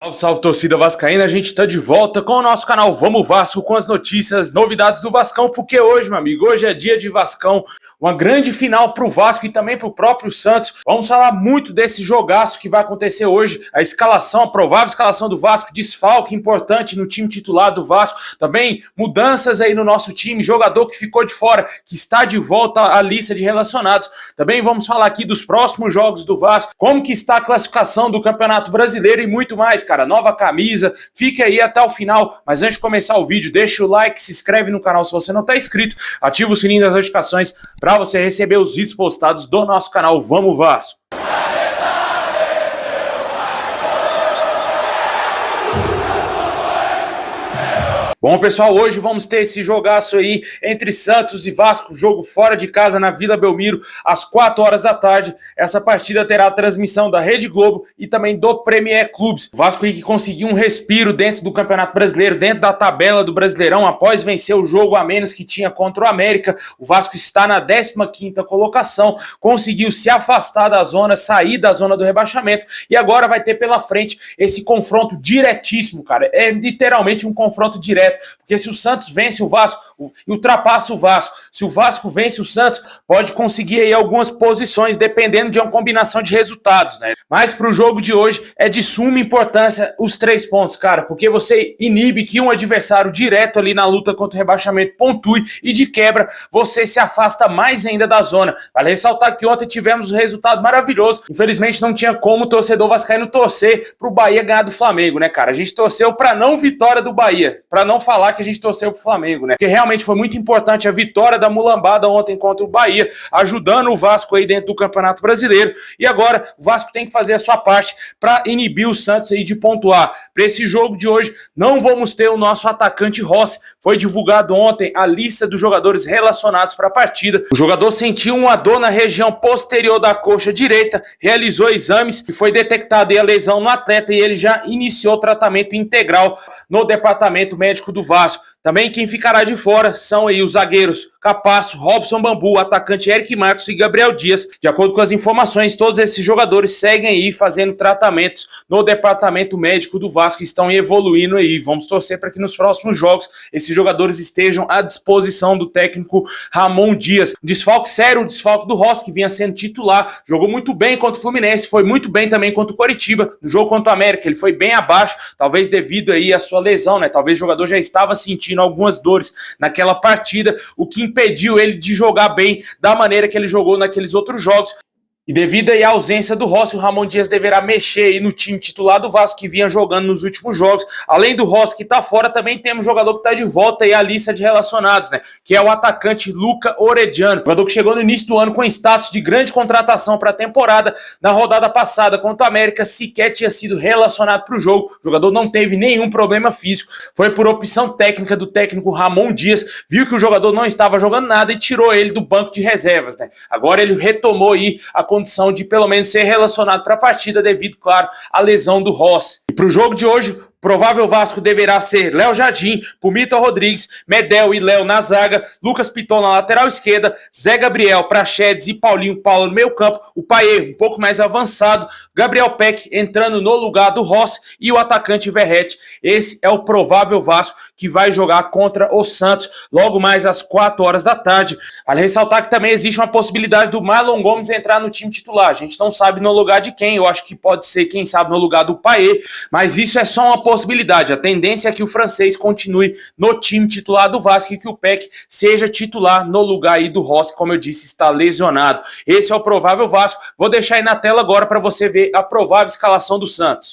Salve, salve, torcida vascaína, a gente tá de volta com o nosso canal Vamos Vasco, com as notícias, novidades do Vascão, porque hoje, meu amigo, hoje é dia de Vascão, uma grande final pro Vasco e também pro próprio Santos. Vamos falar muito desse jogaço que vai acontecer hoje, a escalação, a provável escalação do Vasco, desfalque importante no time titular do Vasco, também mudanças aí no nosso time, jogador que ficou de fora, que está de volta à lista de relacionados. Também vamos falar aqui dos próximos jogos do Vasco, como que está a classificação do Campeonato Brasileiro e muito mais, cara. Nova camisa, fique aí até o final, mas antes de começar o vídeo, deixa o like, se inscreve no canal se você não está inscrito, ativa o sininho das notificações para você receber os vídeos postados do nosso canal Vamos Vasco. Bom, pessoal, hoje vamos ter esse jogaço aí entre Santos e Vasco, jogo fora de casa na Vila Belmiro, às 4 horas da tarde. Essa partida terá a transmissão da Rede Globo e também do Premier Clubes. O Vasco aí que conseguiu um respiro dentro do Campeonato Brasileiro, dentro da tabela do Brasileirão, após vencer o jogo a menos que tinha contra o América. O Vasco está na 15ª colocação, conseguiu se afastar da zona, sair da zona do rebaixamento e agora vai ter pela frente esse confronto diretíssimo, cara. É literalmente um confronto direto. Porque se o Santos vence o Vasco e ultrapassa o Vasco, se o Vasco vence o Santos, pode conseguir aí algumas posições, dependendo de uma combinação de resultados, né? Mas pro jogo de hoje é de suma importância os 3 pontos, cara, porque você inibe que um adversário direto ali na luta contra o rebaixamento pontue e de quebra você se afasta mais ainda da zona. Vale ressaltar que ontem tivemos um resultado maravilhoso, infelizmente não tinha como o torcedor vascaíno torcer pro Bahia ganhar do Flamengo, né, cara? A gente torceu pra não vitória do Bahia, pra não falar que a gente torceu pro Flamengo, né? Porque realmente foi muito importante a vitória da mulambada ontem contra o Bahia, ajudando o Vasco aí dentro do Campeonato Brasileiro. E agora o Vasco tem que fazer a sua parte para inibir o Santos aí de pontuar. Para esse jogo de hoje não vamos ter o nosso atacante Rossi. Foi divulgado ontem a lista dos jogadores relacionados para a partida. O jogador sentiu uma dor na região posterior da coxa direita, realizou exames e foi detectada a lesão no atleta e ele já iniciou o tratamento integral no departamento médico do Vasco. Também quem ficará de fora são aí os zagueiros Capasso, Robson Bambu, atacante Eric Marcos e Gabriel Dias. De acordo com as informações, todos esses jogadores seguem aí fazendo tratamentos no departamento médico do Vasco e estão evoluindo aí. Vamos torcer para que nos próximos jogos esses jogadores estejam à disposição do técnico Ramon Dias. Desfalque sério, o desfalque do Rossi, que vinha sendo titular, jogou muito bem contra o Fluminense, foi muito bem também contra o Coritiba. No jogo contra o América ele foi bem abaixo, talvez devido aí à sua lesão, né? Talvez o jogador já estava sentindo algumas dores naquela partida, o que impediu ele de jogar bem da maneira que ele jogou naqueles outros jogos. E devido aí à ausência do Rossi, o Ramon Dias deverá mexer aí no time titular do Vasco, que vinha jogando nos últimos jogos. Além do Rossi que tá fora, também temos um jogador que tá de volta aí à lista de relacionados, né? Que é o atacante Luca Orediano. Jogador que chegou no início do ano com status de grande contratação para a temporada. Na rodada passada contra o América, sequer tinha sido relacionado para o jogo. O jogador não teve nenhum problema físico. Foi por opção técnica do técnico Ramon Dias. Viu que o jogador não estava jogando nada e tirou ele do banco de reservas, né? Agora ele retomou aí a condição de pelo menos ser relacionado para a partida devido, claro, à lesão do Rossi. E para o jogo de hoje, provável Vasco deverá ser Léo Jardim, Pumita Rodrigues, Medel e Léo na zaga, Lucas Piton na lateral esquerda, Zé Gabriel, Praxedes e Paulinho Paulo no meio campo, o Payet um pouco mais avançado, Gabriel Peck entrando no lugar do Rossi e o atacante Verratti. Esse é o provável Vasco que vai jogar contra o Santos logo mais às 4 horas da tarde. Vale ressaltar que também existe uma possibilidade do Marlon Gomes entrar no time titular. A gente não sabe no lugar de quem, eu acho que pode ser, quem sabe, no lugar do Payet, mas isso é só uma possibilidade. A tendência é que o francês continue no time titular do Vasco e que o Peck seja titular no lugar aí do Rossi, como eu disse, está lesionado. Esse é o provável Vasco. Vou deixar aí na tela agora para você ver a provável escalação do Santos.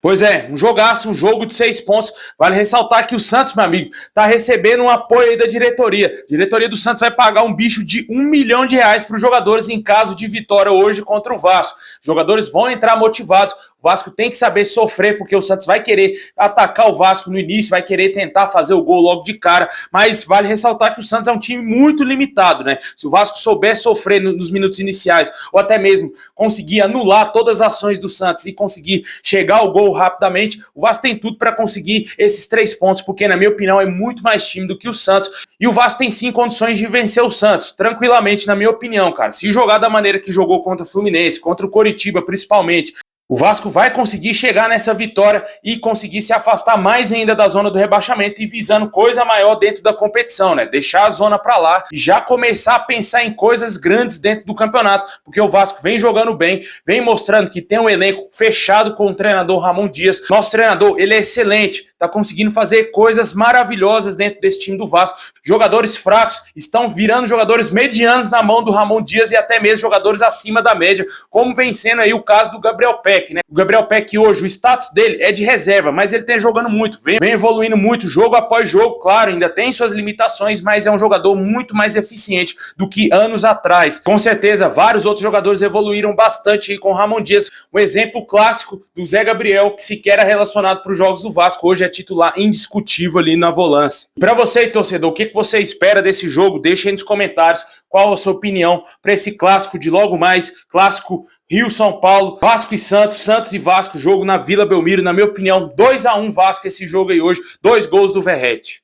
Pois é, um jogaço, um jogo de 6 pontos. Vale ressaltar que o Santos, meu amigo, tá recebendo um apoio aí da diretoria. A diretoria do Santos vai pagar um bicho de R$1 milhão para os jogadores em caso de vitória hoje contra o Vasco. Os jogadores vão entrar motivados. O Vasco tem que saber sofrer, porque o Santos vai querer atacar o Vasco no início, vai querer tentar fazer o gol logo de cara, mas vale ressaltar que o Santos é um time muito limitado, né? Se o Vasco souber sofrer nos minutos iniciais, ou até mesmo conseguir anular todas as ações do Santos e conseguir chegar ao gol rapidamente, o Vasco tem tudo para conseguir esses 3 pontos, porque na minha opinião é muito mais time do que o Santos, e o Vasco tem sim condições de vencer o Santos, tranquilamente na minha opinião, cara. Se jogar da maneira que jogou contra o Fluminense, contra o Coritiba principalmente, o Vasco vai conseguir chegar nessa vitória e conseguir se afastar mais ainda da zona do rebaixamento e visando coisa maior dentro da competição, né? Deixar a zona pra lá e já começar a pensar em coisas grandes dentro do campeonato, porque o Vasco vem jogando bem, vem mostrando que tem um elenco fechado com o treinador Ramon Dias. Nosso treinador, ele é excelente, tá conseguindo fazer coisas maravilhosas dentro desse time do Vasco. Jogadores fracos estão virando jogadores medianos na mão do Ramon Dias e até mesmo jogadores acima da média, como vem sendo aí o caso do Gabriel Peck, né? O Gabriel Peck hoje, o status dele é de reserva, mas ele tem jogando muito, vem evoluindo muito, jogo após jogo, claro, ainda tem suas limitações, mas é um jogador muito mais eficiente do que anos atrás. Com certeza, vários outros jogadores evoluíram bastante aí com o Ramon Dias. Um exemplo clássico do Zé Gabriel, que sequer era relacionado para os jogos do Vasco, hoje é titular indiscutível ali na volância. Para você, torcedor, o que você espera desse jogo? Deixa aí nos comentários qual a sua opinião para esse clássico de logo mais, clássico Rio-São Paulo, Vasco e Santos, Santos e Vasco, jogo na Vila Belmiro, na minha opinião, 2-1 Vasco esse jogo aí hoje, 2 gols do Verratti.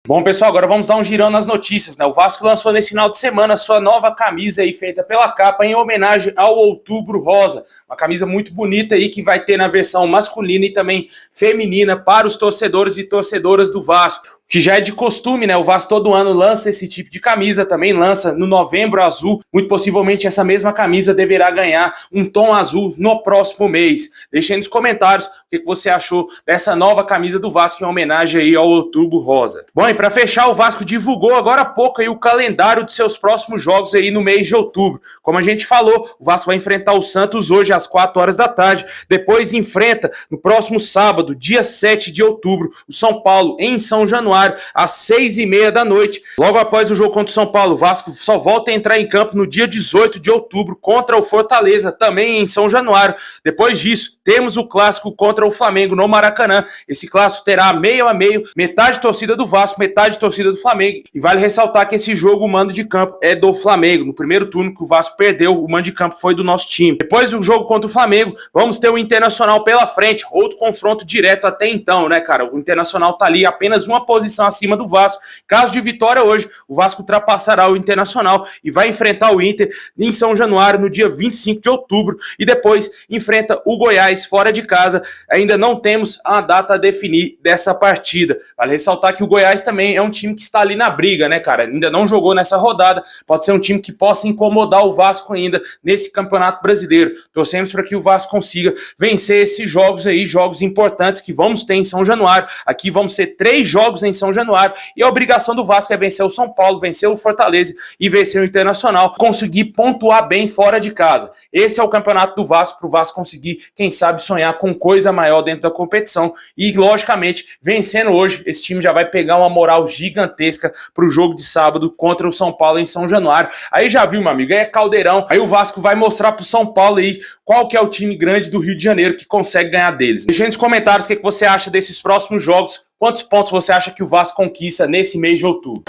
Bom, pessoal, agora vamos dar um girão nas notícias, né? O Vasco lançou nesse final de semana sua nova camisa aí, feita pela Capa, em homenagem ao Outubro Rosa. Uma camisa muito bonita aí, que vai ter na versão masculina e também feminina para os torcedores e torcedoras do Vasco. Que já é de costume, né? O Vasco todo ano lança esse tipo de camisa, também lança no Novembro Azul. Muito possivelmente essa mesma camisa deverá ganhar um tom azul no próximo mês. Deixe aí nos comentários o que você achou dessa nova camisa do Vasco em homenagem aí ao Outubro Rosa. Bom, e para fechar, o Vasco divulgou agora há pouco aí o calendário de seus próximos jogos aí no mês de outubro. Como a gente falou, o Vasco vai enfrentar o Santos hoje às 4 horas da tarde. Depois enfrenta no próximo sábado, dia 7 de outubro, o São Paulo em São Januário, às 6h30 da noite. Logo após o jogo contra o São Paulo, o Vasco só volta a entrar em campo no dia 18 de outubro contra o Fortaleza, também em São Januário. Depois disso, temos o clássico contra o Flamengo no Maracanã. Esse clássico terá meio a meio, metade torcida do Vasco, metade torcida do Flamengo. E vale ressaltar que esse jogo, o mando de campo é do Flamengo. No primeiro turno que o Vasco perdeu, o mando de campo foi do nosso time. Depois do jogo contra o Flamengo, vamos ter o Internacional pela frente, outro confronto direto até então, né, cara? O Internacional tá ali apenas uma posição acima do Vasco. Caso de vitória hoje, o Vasco ultrapassará o Internacional e vai enfrentar o Inter em São Januário no dia 25 de outubro e depois enfrenta o Goiás fora de casa. Ainda não temos a data a definir dessa partida. Vale ressaltar que o Goiás também é um time que está ali na briga, né, cara? Ainda não jogou nessa rodada. Pode ser um time que possa incomodar o Vasco ainda nesse Campeonato Brasileiro. Torcemos para que o Vasco consiga vencer esses jogos aí, jogos importantes que vamos ter em São Januário. Aqui vamos ter 3 jogos em São Januário e a obrigação do Vasco é vencer o São Paulo, vencer o Fortaleza e vencer o Internacional, conseguir pontuar bem fora de casa. Esse é o campeonato do Vasco, para o Vasco conseguir, quem sabe, sonhar com coisa maior dentro da competição e, logicamente, vencendo hoje, esse time já vai pegar uma moral gigantesca para o jogo de sábado contra o São Paulo em São Januário. Aí já viu, meu amigo, aí é caldeirão, aí o Vasco vai mostrar para o São Paulo aí qual que é o time grande do Rio de Janeiro que consegue ganhar deles. Deixa aí nos comentários o que você acha desses próximos jogos. Quantos pontos você acha que o Vasco conquista nesse mês de outubro?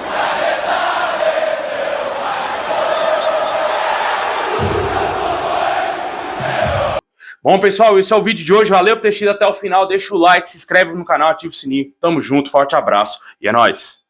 Bom, pessoal, esse é o vídeo de hoje. Valeu por ter assistido até o final. Deixa o like, se inscreve no canal, ativa o sininho. Tamo junto, forte abraço e é nóis!